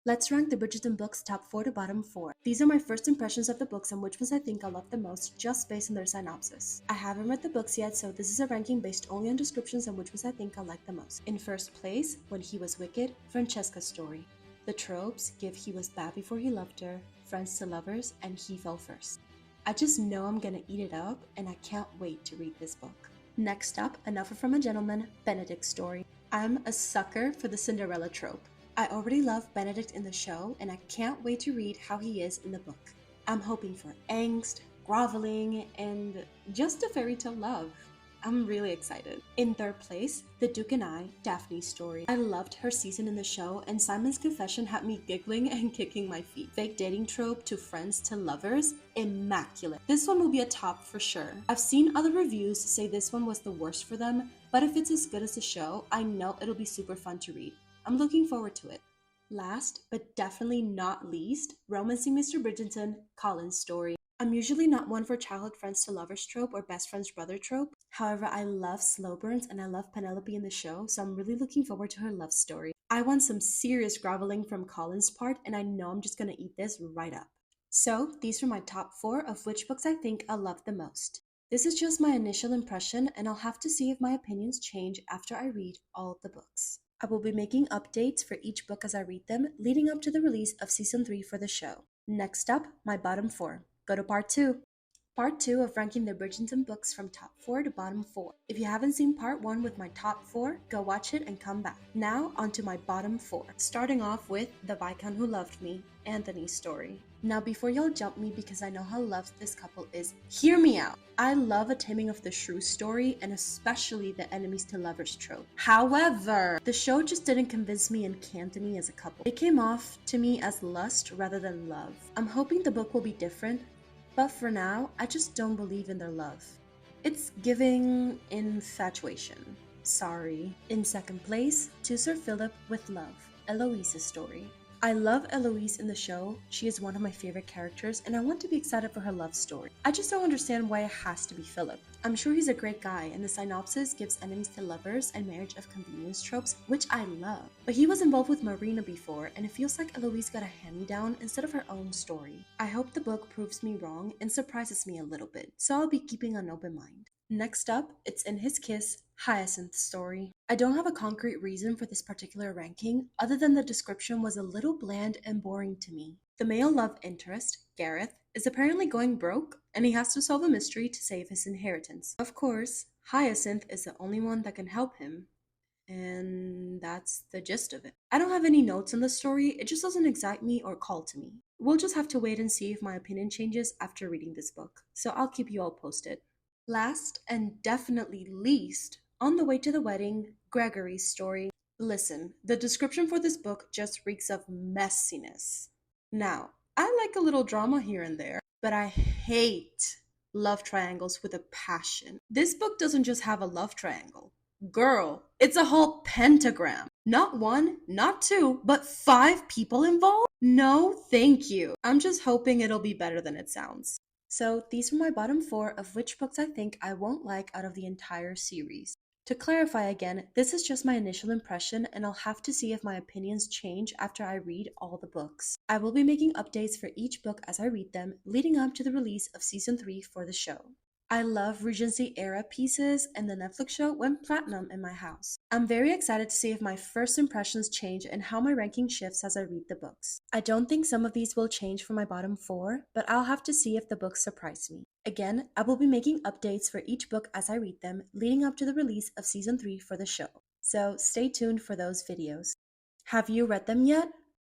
Let's rank the Bridgerton books top 4 to bottom 4. These are my first impressions of the books and which ones I think I love the most just based on their synopsis. I haven't read the books yet, so this is a ranking based only on descriptions and which ones I think I like the most. In first place, When He Was Wicked, Francesca's story. The tropes give He Was Bad Before He Loved Her, Friends to Lovers, and He Fell First. I just know I'm gonna eat it up and I can't wait to read this book. Next up, An Offer from a Gentleman, Benedict's story. I'm a sucker for the Cinderella trope. I already love Benedict in the show, and I can't wait to read how he is in the book. I'm hoping for angst, groveling, and just a fairy tale love. I'm really excited. In third place, The Duke and I, Daphne's story. I loved her season in the show, and Simon's confession had me giggling and kicking my feet. Fake dating trope to friends to lovers, immaculate. This one will be a top for sure. I've seen other reviews say this one was the worst for them, but if it's as good as the show, I know it'll be super fun to read. I'm looking forward to it. Last, but definitely not least, Romancing Mr. Bridgerton, Colin's story. I'm usually not one for childhood friends to lovers trope or best friend's brother trope. However, I love slow burns and I love Penelope in the show, so I'm really looking forward to her love story. I want some serious groveling from Colin's part, and I know I'm just gonna eat this right up. So, these are my top 4 of which books I think I'll love the most. This is just my initial impression, and I'll have to see if my opinions change after I read all of the books. I will be making updates for each book as I read them, leading up to the release of Season 3 for the show. Next up, my bottom 4. Go to part 2. Part 2 of ranking the Bridgerton books from top 4 to bottom 4. If you haven't seen part 1 with my top 4, go watch it and come back. Now, onto my bottom 4. Starting off with The Viscount Who Loved Me, Anthony's story. Now, before y'all jump me because I know how loved this couple is, hear me out. I love A Taming of the Shrew story, and especially the enemies to lovers trope. However, the show just didn't convince me in Anthony as a couple. It came off to me as lust rather than love. I'm hoping the book will be different, but for now, I just don't believe in their love. It's giving infatuation. Sorry. In second place, To Sir Philip with Love, Eloise's story. I love Eloise in the show. She is one of my favorite characters, and I want to be excited for her love story. I just don't understand why it has to be Philip. I'm sure he's a great guy, and the synopsis gives enemies to lovers and marriage of convenience tropes, which I love. But he was involved with Marina before, and it feels like Eloise got a hand-me-down instead of her own story. I hope the book proves me wrong and surprises me a little bit, so I'll be keeping an open mind. Next up, it's In His Kiss, Hyacinth's story. I don't have a concrete reason for this particular ranking, other than the description was a little bland and boring to me. The male love interest, Gareth, is apparently going broke, and he has to solve a mystery to save his inheritance. Of course, Hyacinth is the only one that can help him, and that's the gist of it. I don't have any notes on the story, it just doesn't excite me or call to me. We'll just have to wait and see if my opinion changes after reading this book, so I'll keep you all posted. Last and definitely least, On the Way to the Wedding, Gregory's story. Listen, the description for this book just reeks of messiness. Now, I like a little drama here and there, but I hate love triangles with a passion. This book doesn't just have a love triangle. Girl, it's a whole pentagram. Not 1, not 2, but 5 people involved? No, thank you. I'm just hoping it'll be better than it sounds. So these were my bottom 4 of which books I think I won't like out of the entire series. To clarify again, this is just my initial impression, and I'll have to see if my opinions change after I read all the books. I will be making updates for each book as I read them, leading up to the release of Season 3 for the show. I love Regency era pieces, and the Netflix show went platinum in my house. I'm very excited to see if my first impressions change and how my ranking shifts as I read the books. I don't think some of these will change for my bottom 4, but I'll have to see if the books surprise me. Again, I will be making updates for each book as I read them, leading up to the release of Season 3 for the show. So stay tuned for those videos. Have you read them yet?